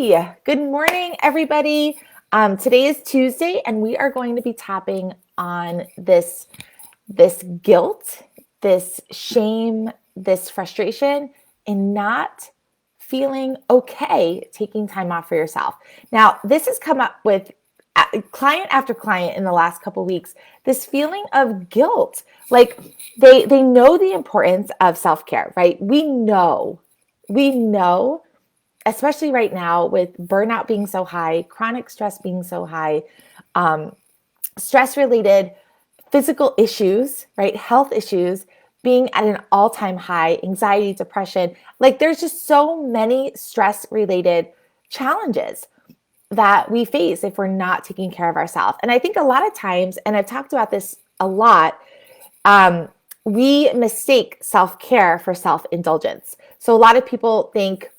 Hey, good morning, everybody. Today is Tuesday, and we are going to be tapping on this guilt, this shame, this frustration, and not feeling okay taking time off for yourself. Now, this has come up with client after client in the last couple weeks. This feeling of guilt, like they know the importance of self-care, right? We know especially right now with burnout being so high, chronic stress being so high, stress related physical issues, right? Health issues being at an all-time high, anxiety, depression. Like there's just so many stress related challenges that we face if we're not taking care of ourselves. And I think a lot of times, and I've talked about this a lot, we mistake self-care for self-indulgence. So a lot of people think,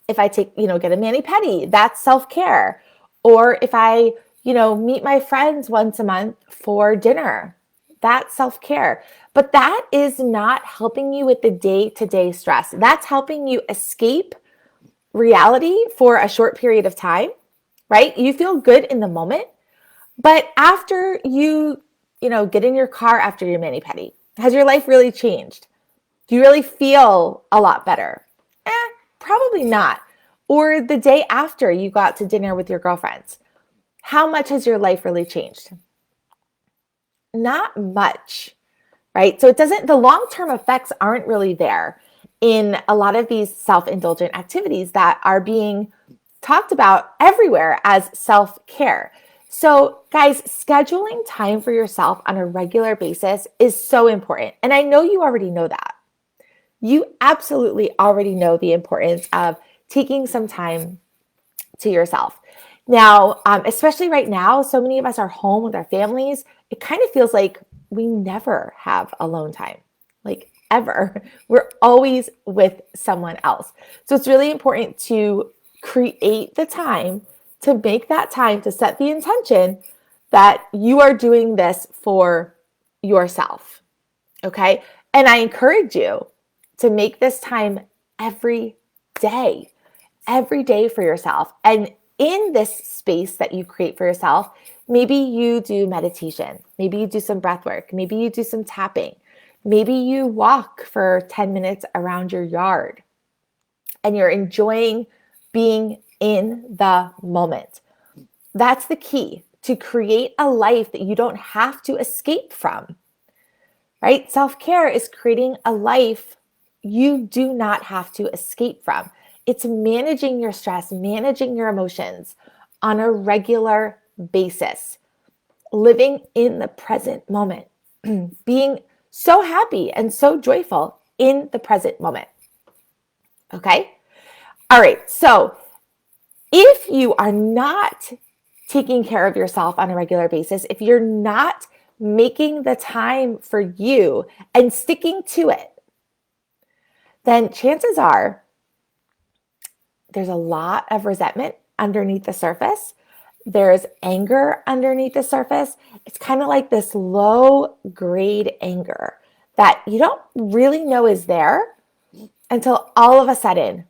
if I get a mani-pedi, that's self-care. Or if I, meet my friends once a month for dinner, that's self-care. But that is not helping you with the day-to-day stress. That's helping you escape reality for a short period of time, right? You feel good in the moment. But after you get in your car after your mani-pedi, has your life really changed? Do you really feel a lot better? Probably not. Or the day after you got to dinner with your girlfriends, how much has your life really changed? Not much, right? So the long-term effects aren't really there in a lot of these self-indulgent activities that are being talked about everywhere as self-care. So guys, scheduling time for yourself on a regular basis is so important. And I know you already know that. You absolutely already know the importance of taking some time to yourself. Now, especially right now, so many of us are home with our families. It kind of feels like we never have alone time, like ever. We're always with someone else. So it's really important to create the time, to make that time, to set the intention that you are doing this for yourself. Okay. And I encourage you to make this time every day for yourself. And in this space that you create for yourself, maybe you do meditation, maybe you do some breath work, maybe you do some tapping, maybe you walk for 10 minutes around your yard and you're enjoying being in the moment. That's the key, to create a life that you don't have to escape from, right? Self-care is creating a life you do not have to escape from. It's managing your stress, managing your emotions on a regular basis, living in the present moment, being so happy and so joyful in the present moment. Okay? All right. So if you are not taking care of yourself on a regular basis, if you're not making the time for you and sticking to it, then chances are there's a lot of resentment underneath the surface. There's anger underneath the surface. It's kind of like this low grade anger that you don't really know is there until all of a sudden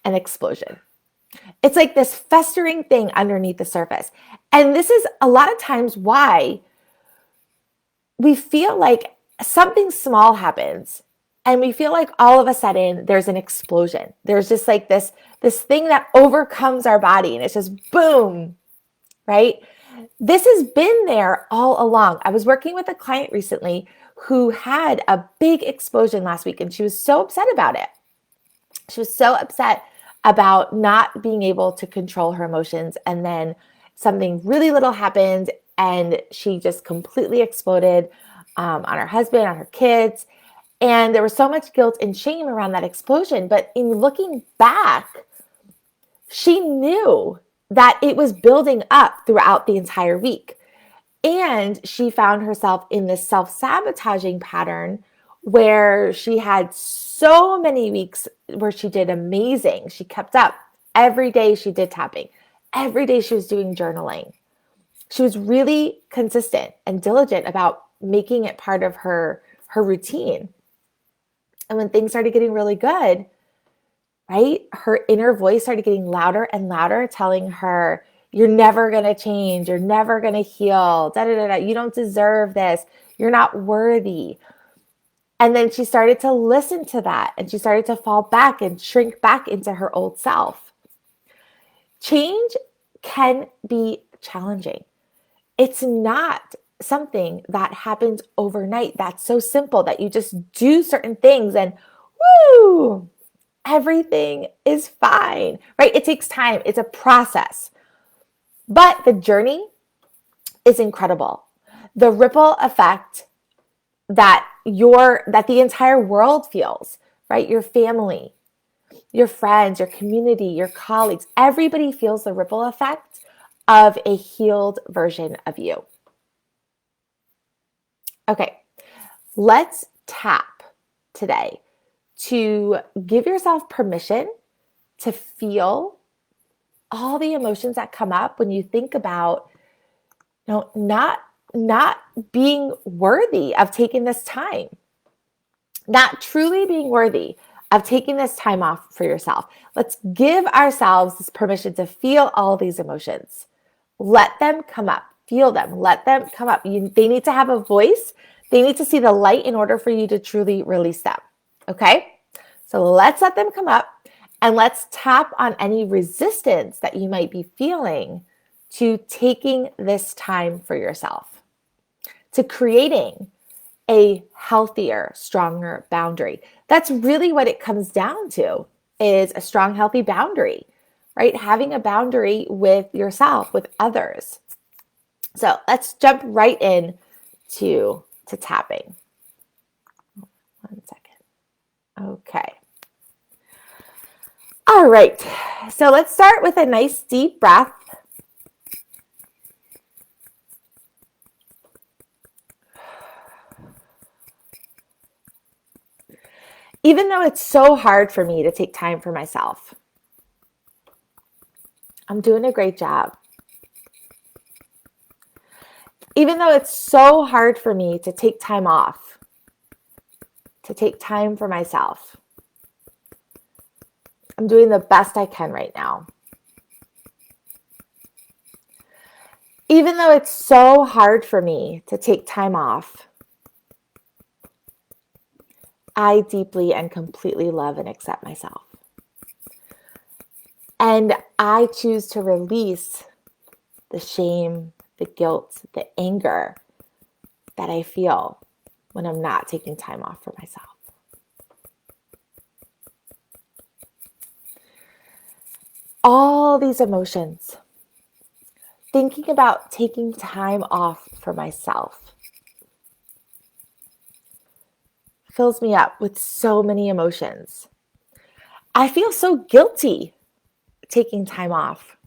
an explosion. It's like this festering thing underneath the surface. And this is a lot of times why we feel like something small happens and we feel like all of a sudden there's an explosion. There's just like this thing that overcomes our body and it's just boom, right? This has been there all along. I was working with a client recently who had a big explosion last week and she was so upset about it. She was so upset about not being able to control her emotions. And then something really little happened and she just completely exploded on her husband, on her kids. And there was so much guilt and shame around that explosion. But in looking back, she knew that it was building up throughout the entire week. And she found herself in this self-sabotaging pattern where she had so many weeks where she did amazing. She kept up. Every day she did tapping. Every day she was doing journaling. She was really consistent and diligent about making it part of her routine. And when things started getting really good, right? Her inner voice started getting louder and louder, telling her, you're never going to change. You're never going to heal. Da, da, da, da. You don't deserve this. You're not worthy. And then she started to listen to that, and she started to fall back and shrink back into her old self. Change can be challenging. It's not something that happens overnight. That's so simple that you just do certain things and woo, everything is fine, right? It takes time. It's a process. But the journey is incredible. The ripple effect that the entire world feels, right? Your family, your friends, your community, your colleagues, everybody feels the ripple effect of a healed version of you. Okay, let's tap today to give yourself permission to feel all the emotions that come up when you think about, not being worthy of taking this time, not truly being worthy of taking this time off for yourself. Let's give ourselves this permission to feel all these emotions. Let them come up. Feel them. Let them come up. They need to have a voice. They need to see the light in order for you to truly release them. Okay? So let's let them come up, and let's tap on any resistance that you might be feeling to taking this time for yourself, to creating a healthier, stronger boundary. That's really what it comes down to, is a strong, healthy boundary, right? Having a boundary with yourself, with others. So let's jump right in to tapping. 1 second. Okay. All right. So let's start with a nice deep breath. Even though it's so hard for me to take time for myself, I'm doing a great job. Even though it's so hard for me to take time off, to take time for myself, I'm doing the best I can right now. Even though it's so hard for me to take time off, I deeply and completely love and accept myself. And I choose to release the shame, the guilt, the anger that I feel when I'm not taking time off for myself. All these emotions, thinking about taking time off for myself, fills me up with so many emotions. I feel so guilty taking time off,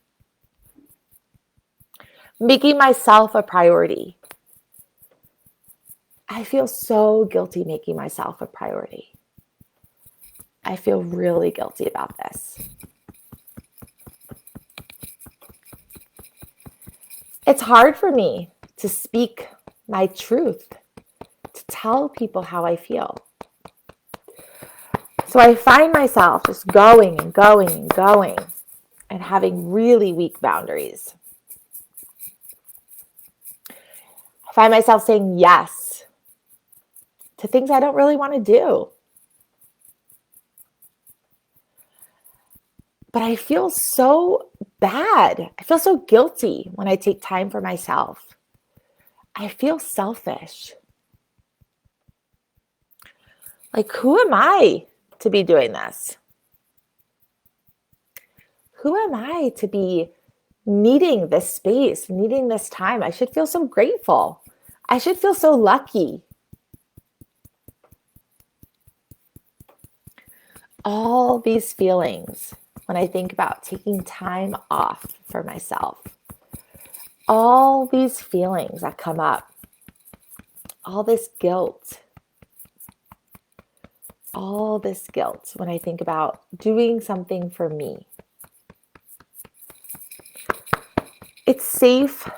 making myself a priority. I feel so guilty making myself a priority. I feel really guilty about this. It's hard for me to speak my truth, to tell people how I feel. So I find myself just going and going and going and having really weak boundaries. I find myself saying yes to things I don't really want to do. But I feel so bad. I feel so guilty when I take time for myself. I feel selfish. Like, who am I to be doing this? Who am I to be needing this space, needing this time? I should feel so grateful. I should feel so lucky. All these feelings when I think about taking time off for myself. All these feelings that come up. All this guilt. All this guilt when I think about doing something for me. It's safe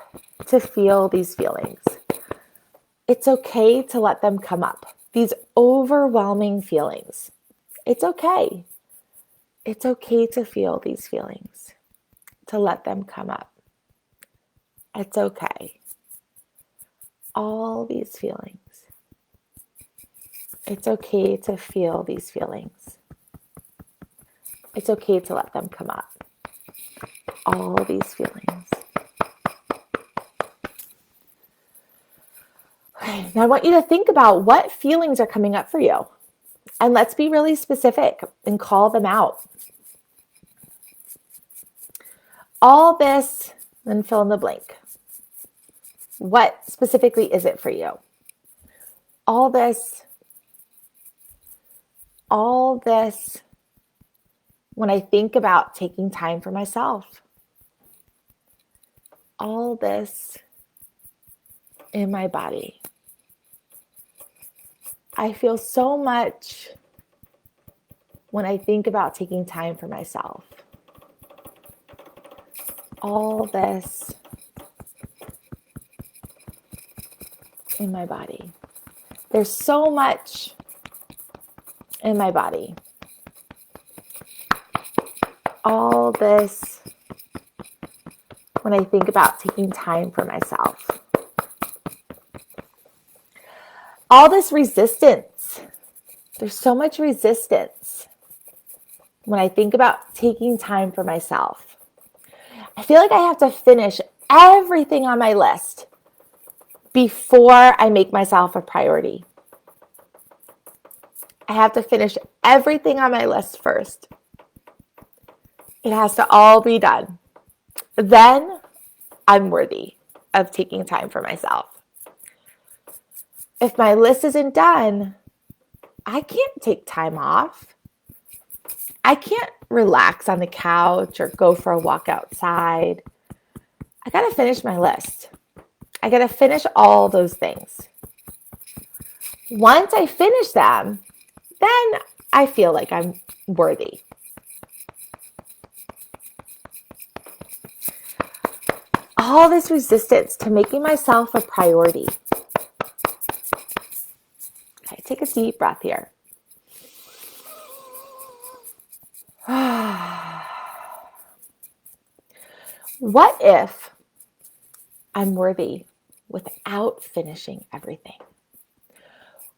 to feel these feelings. It's okay to let them come up. These overwhelming feelings. It's okay. It's okay to feel these feelings, to let them come up. It's okay. All these feelings. It's okay to feel these feelings. It's okay to let them come up. All these feelings. Okay, now I want you to think about what feelings are coming up for you. And let's be really specific and call them out. All this, then fill in the blank. What specifically is it for you? All this when I think about taking time for myself. All this in my body. I feel so much when I think about taking time for myself. All this in my body. There's so much in my body. All this when I think about taking time for myself. All this resistance. There's so much resistance when I think about taking time for myself. I feel like I have to finish everything on my list before I make myself a priority. I have to finish everything on my list first. It has to all be done. Then I'm worthy of taking time for myself. If my list isn't done, I can't take time off. I can't relax on the couch or go for a walk outside. I got to finish my list. I got to finish all those things. Once I finish them, then I feel like I'm worthy. All this resistance to making myself a priority. Okay, take a deep breath here. What if I'm worthy without finishing everything?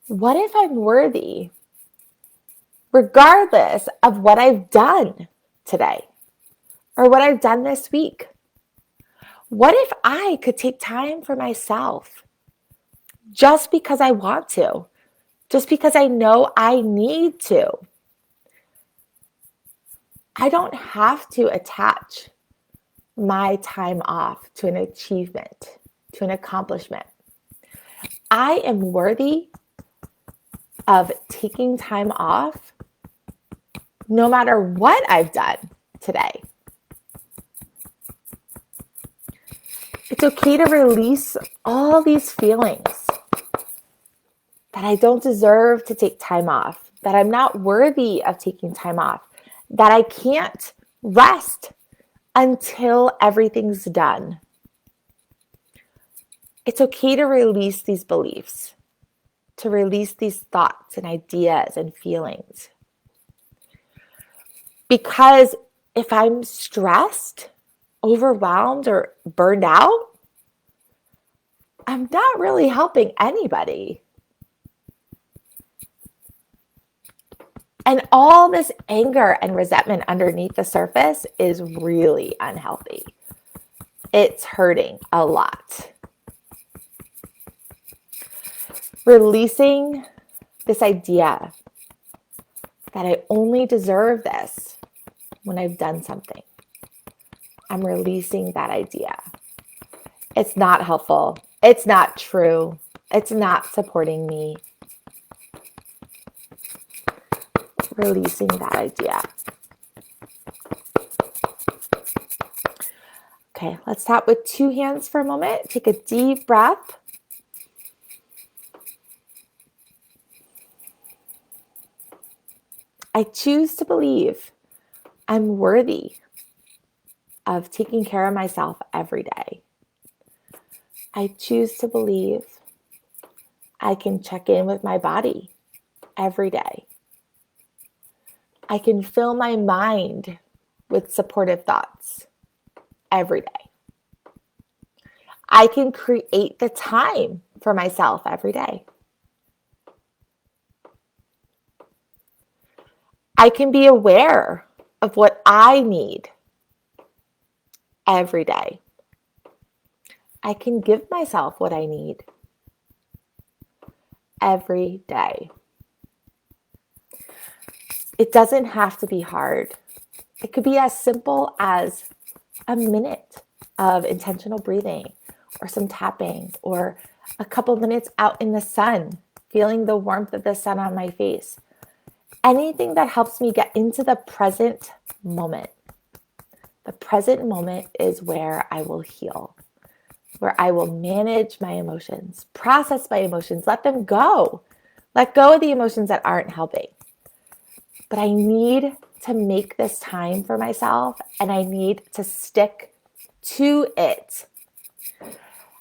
What if I'm worthy regardless of what I've done today or what I've done this week? What if I could take time for myself just because I want to, just because I know I need to? I don't have to attach my time off to an achievement, to an accomplishment. I am worthy of taking time off no matter what I've done today. It's okay to release all these feelings that I don't deserve to take time off, that I'm not worthy of taking time off, that I can't rest until everything's done. It's okay to release these beliefs, to release these thoughts and ideas and feelings. Because if I'm stressed, overwhelmed, or burned out, I'm not really helping anybody. And all this anger and resentment underneath the surface is really unhealthy. It's hurting a lot. Releasing this idea that I only deserve this when I've done something. I'm releasing that idea. It's not helpful. It's not true. It's not supporting me. Releasing that idea. Okay, let's tap with two hands for a moment. Take a deep breath. I choose to believe I'm worthy of taking care of myself every day. I choose to believe I can check in with my body every day. I can fill my mind with supportive thoughts every day. I can create the time for myself every day. I can be aware of what I need every day. I can give myself what I need every day. It doesn't have to be hard. It could be as simple as a minute of intentional breathing or some tapping or a couple minutes out in the sun, feeling the warmth of the sun on my face. Anything that helps me get into the present moment. The present moment is where I will heal, where I will manage my emotions, process my emotions, let them go. Let go of the emotions that aren't helping. But I need to make this time for myself, and I need to stick to it.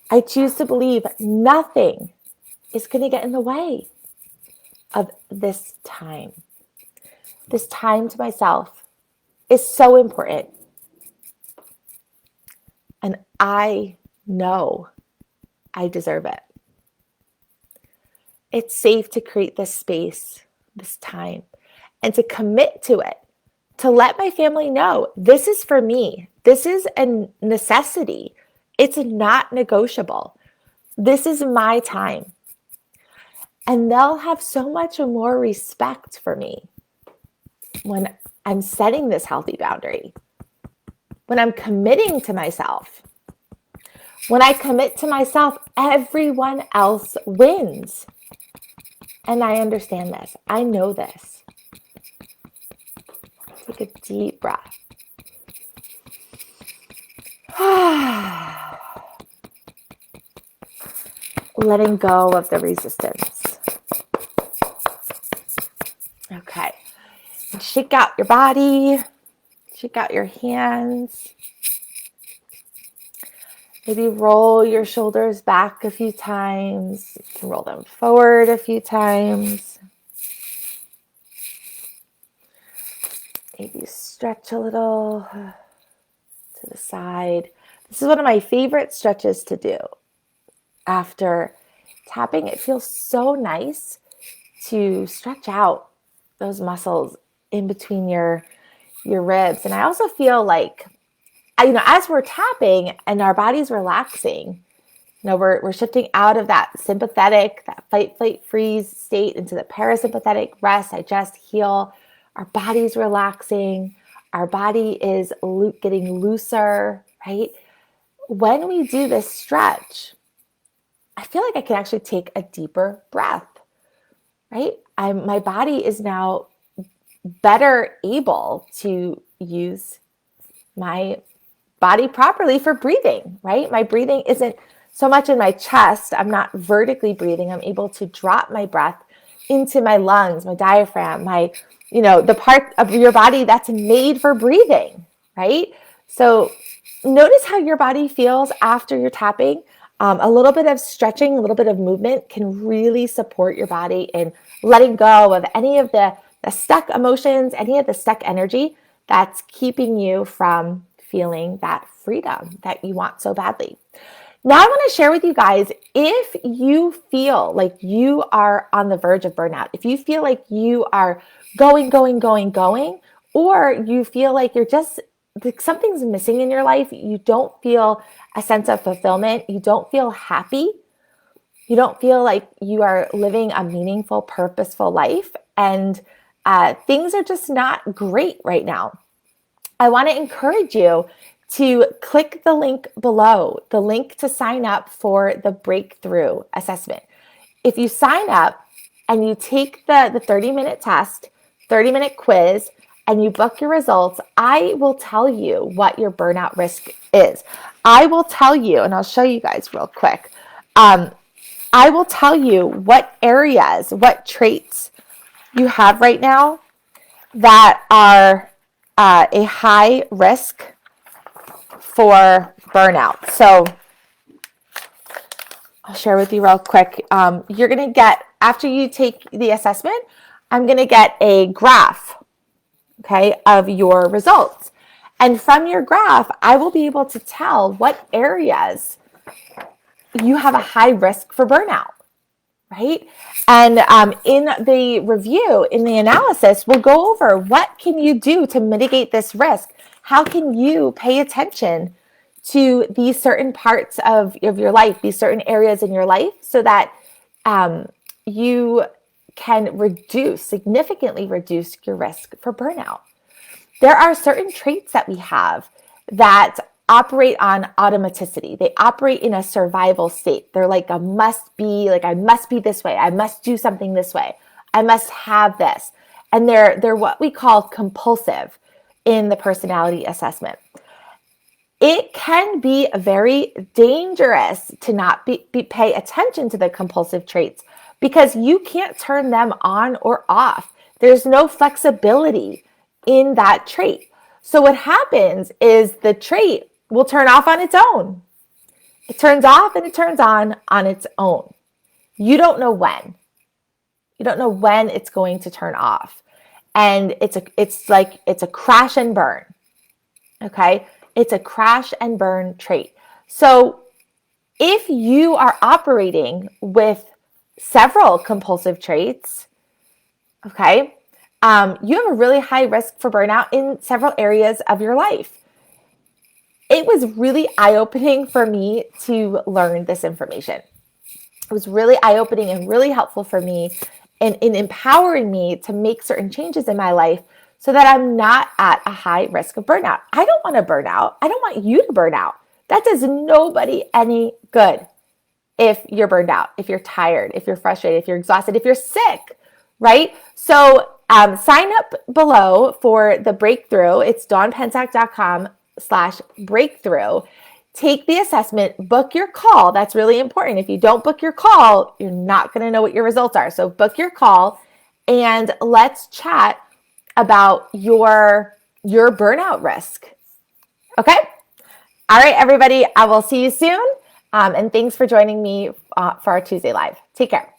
I choose to believe nothing is going to get in the way of this time. This time to myself is so important. And I know I deserve it. It's safe to create this space, this time, and to commit to it, to let my family know this is for me. This is a necessity. It's not negotiable. This is my time. And they'll have so much more respect for me when I'm setting this healthy boundary, when I'm committing to myself. When I commit to myself, everyone else wins. And I understand this. I know this. Take a deep breath. Letting go of the resistance. Okay. Shake out your body. Shake out your hands. Maybe roll your shoulders back a few times. You can roll them forward a few times. Maybe stretch a little to the side. This is one of my favorite stretches to do. After tapping, it feels so nice to stretch out those muscles in between your ribs. And I also feel like, as we're tapping and our body's relaxing, we're shifting out of that sympathetic, that fight, flight, freeze state into the parasympathetic rest, digest, heal. Our body's relaxing. Our body is getting looser, right? When we do this stretch, I feel like I can actually take a deeper breath, right? My body is now better able to use my body properly for breathing, right? My breathing isn't so much in my chest. I'm not vertically breathing. I'm able to drop my breath into my lungs, my diaphragm, the part of your body that's made for breathing, right? So notice how your body feels after you're tapping. A little bit of stretching, a little bit of movement can really support your body in letting go of any of the stuck emotions, any of the stuck energy that's keeping you from feeling that freedom that you want so badly. Now I want to share with you guys, if you feel like you are on the verge of burnout, if you feel like you are going, or you feel like you're just, like something's missing in your life, you don't feel a sense of fulfillment, you don't feel happy, you don't feel like you are living a meaningful, purposeful life, and things are just not great right now, I want to encourage you to click the link below, the link to sign up for the breakthrough assessment. If you sign up and you take the 30-minute test, 30-minute quiz, and you book your results, I will tell you what your burnout risk is. I will tell you, and I'll show you guys real quick. I will tell you what areas, what traits you have right now that are a high risk for burnout. So I'll share with you real quick. You're going to get, after you take the assessment, I'm going to get a graph okay, of your results. And from your graph, I will be able to tell what areas you have a high risk for burnout, right? And in the review, in the analysis, we'll go over what can you do to mitigate this risk? How can you pay attention to these certain parts of your life, these certain areas in your life, so that you can significantly reduce your risk for burnout. There are certain traits that we have that operate on automaticity. They operate in a survival state. They're like I must be this way. I must do something this way. I must have this. And they're what we call compulsive in the personality assessment. It can be very dangerous to not pay attention to the compulsive traits because you can't turn them on or off. There's no flexibility in that trait. So what happens is the trait will turn off on its own. It turns off and it turns on its own. You don't know when. You don't know when it's going to turn off. And it's a crash and burn. Okay? It's a crash and burn trait. So if you are operating with several compulsive traits, okay, you have a really high risk for burnout in several areas of your life. It was really eye-opening for me to learn this information. It was really eye-opening and really helpful for me in empowering me to make certain changes in my life so that I'm not at a high risk of burnout. I don't want to burn out. I don't want you to burn out. That does nobody any good if you're burned out, if you're tired, if you're frustrated, if you're exhausted, if you're sick, right? So sign up below for the breakthrough. It's dawnpensack.com/breakthrough. Take the assessment, book your call. That's really important. If you don't book your call, you're not going to know what your results are. So book your call and let's chat about your burnout risk. Okay? All right, everybody. I will see you soon. And thanks for joining me for our Tuesday Live. Take care.